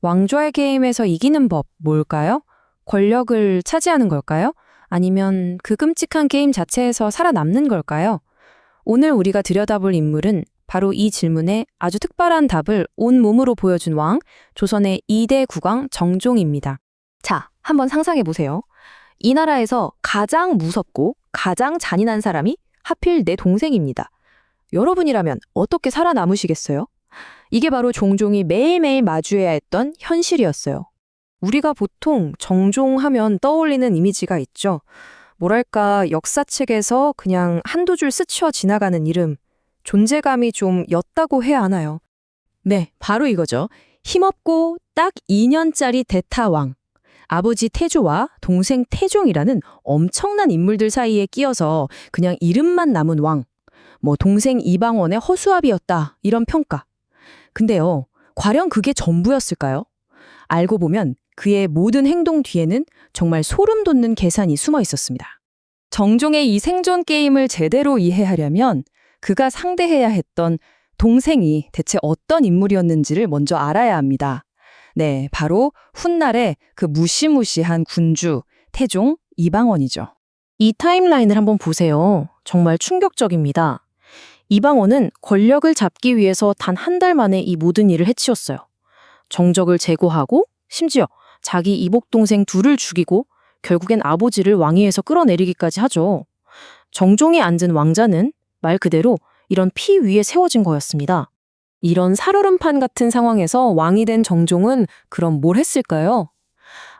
왕좌의 게임에서 이기는 법 뭘까요? 권력을 차지하는 걸까요? 아니면 그 끔찍한 게임 자체에서 살아남는 걸까요? 오늘 우리가 들여다볼 인물은 바로 이 질문에 아주 특별한 답을 온몸으로 보여준 왕, 조선의 2대 국왕 정종입니다. 자, 한번 상상해 보세요. 이 나라에서 가장 무섭고 가장 잔인한 사람이 하필 내 동생입니다. 여러분이라면 어떻게 살아남으시겠어요? 이게 바로 종종이 매일매일 마주해야 했던 현실이었어요. 우리가 보통 정종하면 떠올리는 이미지가 있죠. 뭐랄까 역사책에서 그냥 한두 줄 스쳐 지나가는 이름, 존재감이 좀 옅다고 해야 하나요? 네, 바로 이거죠. 힘없고 딱 2년짜리 대타왕. 아버지 태조와 동생 태종이라는 엄청난 인물들 사이에 끼어서 그냥 이름만 남은 왕. 동생 이방원의 허수아비였다. 이런 평가. 근데요, 과연 그게 전부였을까요? 알고 보면 그의 모든 행동 뒤에는 정말 소름 돋는 계산이 숨어 있었습니다. 정종의 이 생존 게임을 제대로 이해하려면 그가 상대해야 했던 동생이 대체 어떤 인물이었는지를 먼저 알아야 합니다. 네, 바로 훗날의 그 무시무시한 군주 태종 이방원이죠. 이 타임라인을 한번 보세요. 정말 충격적입니다. 이방원은 권력을 잡기 위해서 단 한 달 만에 이 모든 일을 해치웠어요. 정적을 제거하고 심지어 자기 이복 동생 둘을 죽이고 결국엔 아버지를 왕위에서 끌어내리기까지 하죠. 정종이 앉은 왕자는 말 그대로 이런 피 위에 세워진 거였습니다. 이런 살얼음판 같은 상황에서 왕이 된 정종은 그럼 뭘 했을까요?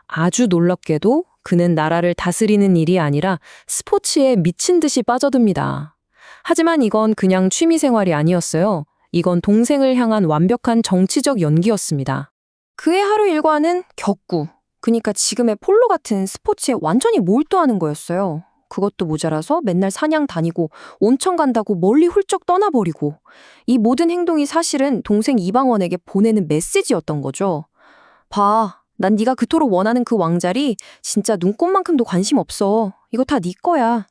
아주 놀랍게도 그는 나라를 다스리는 일이 아니라 스포츠에 미친 듯이 빠져듭니다. 하지만 이건 그냥 취미생활이 아니었어요. 이건 동생을 향한 완벽한 정치적 연기였습니다. 그의 하루 일과는 격구, 그러니까 지금의 폴로 같은 스포츠에 완전히 몰두하는 거였어요. 그것도 모자라서 맨날 사냥 다니고 온천 간다고 멀리 훌쩍 떠나버리고 이 모든 행동이 사실은 동생 이방원에게 보내는 메시지였던 거죠. 봐, 난 네가 그토록 원하는 그 왕자리 진짜 눈꼽만큼도 관심 없어. 이거 다 네 거야.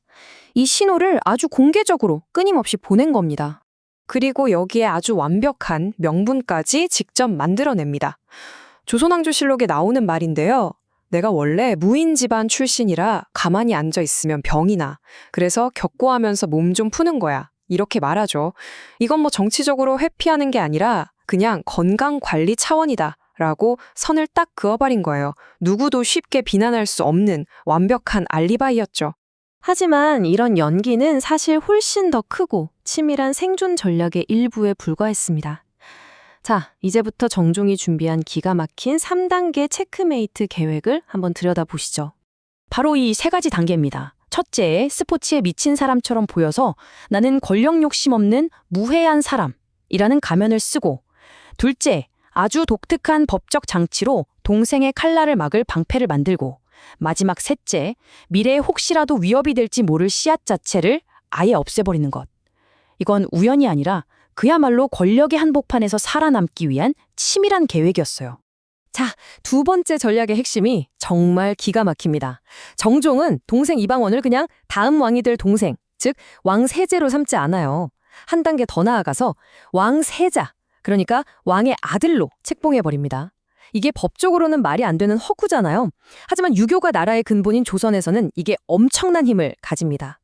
이 신호를 아주 공개적으로 끊임없이 보낸 겁니다. 그리고 여기에 아주 완벽한 명분까지 직접 만들어냅니다. 조선왕조실록에 나오는 말인데요. 내가 원래 무인 집안 출신이라 가만히 앉아 있으면 병이 나. 그래서 격고하면서 몸 좀 푸는 거야. 이렇게 말하죠. 이건 정치적으로 회피하는 게 아니라 그냥 건강 관리 차원이다. 라고 선을 딱 그어버린 거예요. 누구도 쉽게 비난할 수 없는 완벽한 알리바이였죠. 하지만 이런 연기는 사실 훨씬 더 크고 치밀한 생존 전략의 일부에 불과했습니다. 자, 이제부터 정종이 준비한 기가 막힌 3단계 체크메이트 계획을 한번 들여다보시죠. 바로 이 3가지 단계입니다. 첫째, 스포츠에 미친 사람처럼 보여서 나는 권력 욕심 없는 무해한 사람이라는 가면을 쓰고, 둘째, 아주 독특한 법적 장치로 동생의 칼날을 막을 방패를 만들고, 마지막 셋째, 미래에 혹시라도 위협이 될지 모를 씨앗 자체를 아예 없애버리는 것. 이건 우연이 아니라 그야말로 권력의 한복판에서 살아남기 위한 치밀한 계획이었어요. 자, 2번째 전략의 핵심이 정말 기가 막힙니다. 정종은 동생 이방원을 그냥 다음 왕이 될 동생, 즉 왕세자로 삼지 않아요. 한 단계 더 나아가서 왕세자, 그러니까 왕의 아들로 책봉해버립니다. 이게 법적으로는 말이 안 되는 허구잖아요. 하지만 유교가 나라의 근본인 조선에서는 이게 엄청난 힘을 가집니다.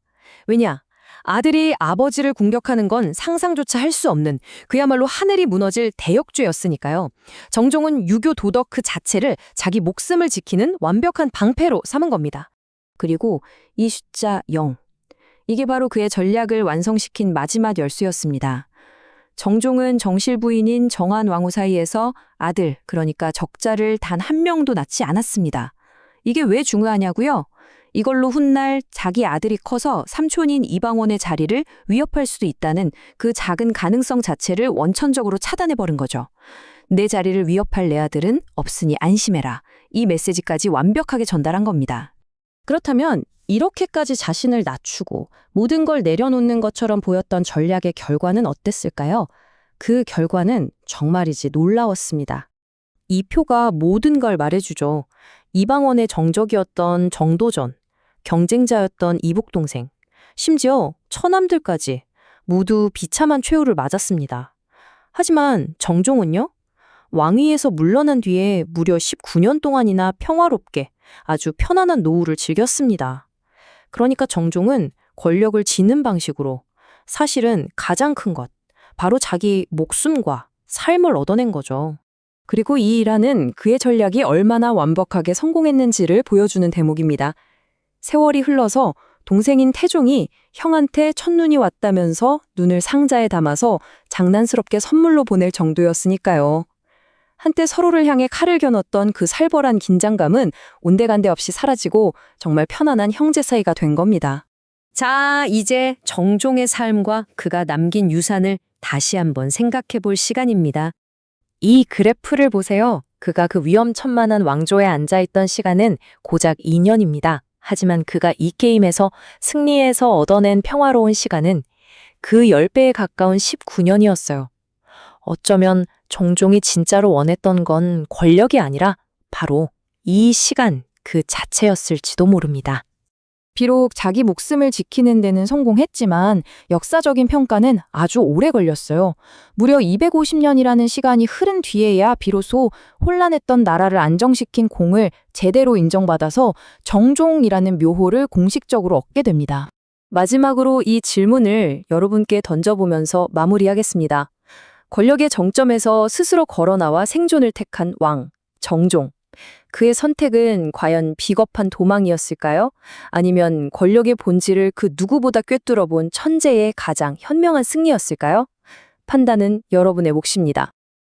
왜냐? 아들이 아버지를 공격하는 건 상상조차 할 수 없는 그야말로 하늘이 무너질 대역죄였으니까요. 정종은 유교 도덕 그 자체를 자기 목숨을 지키는 완벽한 방패로 삼은 겁니다. 그리고 이 숫자 0. 이게 바로 그의 전략을 완성시킨 마지막 열쇠였습니다. 정종은 정실 부인인 정한 왕후 사이에서 아들, 그러니까 적자를 단 한 명도 낳지 않았습니다. 이게 왜 중요하냐고요? 이걸로 훗날 자기 아들이 커서 삼촌인 이방원의 자리를 위협할 수도 있다는 그 작은 가능성 자체를 원천적으로 차단해버린 거죠. 내 자리를 위협할 내 아들은 없으니 안심해라. 이 메시지까지 완벽하게 전달한 겁니다. 그렇다면 이렇게까지 자신을 낮추고 모든 걸 내려놓는 것처럼 보였던 전략의 결과는 어땠을까요? 그 결과는 정말이지 놀라웠습니다. 이 표가 모든 걸 말해주죠. 이방원의 정적이었던 정도전, 경쟁자였던 이복동생, 심지어 처남들까지 모두 비참한 최후를 맞았습니다. 하지만 정종은요? 왕위에서 물러난 뒤에 무려 19년 동안이나 평화롭게 아주 편안한 노후를 즐겼습니다. 그러니까 정종은 권력을 지는 방식으로 사실은 가장 큰 것, 바로 자기 목숨과 삶을 얻어낸 거죠. 그리고 이 일화는 그의 전략이 얼마나 완벽하게 성공했는지를 보여주는 대목입니다. 세월이 흘러서 동생인 태종이 형한테 첫눈이 왔다면서 눈을 상자에 담아서 장난스럽게 선물로 보낼 정도였으니까요. 한때 서로를 향해 칼을 겨눴던 그 살벌한 긴장감은 온데간데 없이 사라지고 정말 편안한 형제 사이가 된 겁니다. 자, 이제 정종의 삶과 그가 남긴 유산을 다시 한번 생각해 볼 시간입니다. 이 그래프를 보세요. 그가 그 위험천만한 왕조에 앉아있던 시간은 고작 2년입니다. 하지만 그가 이 게임에서 승리해서 얻어낸 평화로운 시간은 그 10배에 가까운 19년이었어요. 어쩌면 정종이 진짜로 원했던 건 권력이 아니라 바로 이 시간 그 자체였을지도 모릅니다. 비록 자기 목숨을 지키는 데는 성공했지만 역사적인 평가는 아주 오래 걸렸어요. 무려 250년이라는 시간이 흐른 뒤에야 비로소 혼란했던 나라를 안정시킨 공을 제대로 인정받아서 정종이라는 묘호를 공식적으로 얻게 됩니다. 마지막으로 이 질문을 여러분께 던져보면서 마무리하겠습니다. 권력의 정점에서 스스로 걸어나와 생존을 택한 왕, 정종. 그의 선택은 과연 비겁한 도망이었을까요? 아니면 권력의 본질을 그 누구보다 꿰뚫어 본 천재의 가장 현명한 승리였을까요? 판단은 여러분의 몫입니다.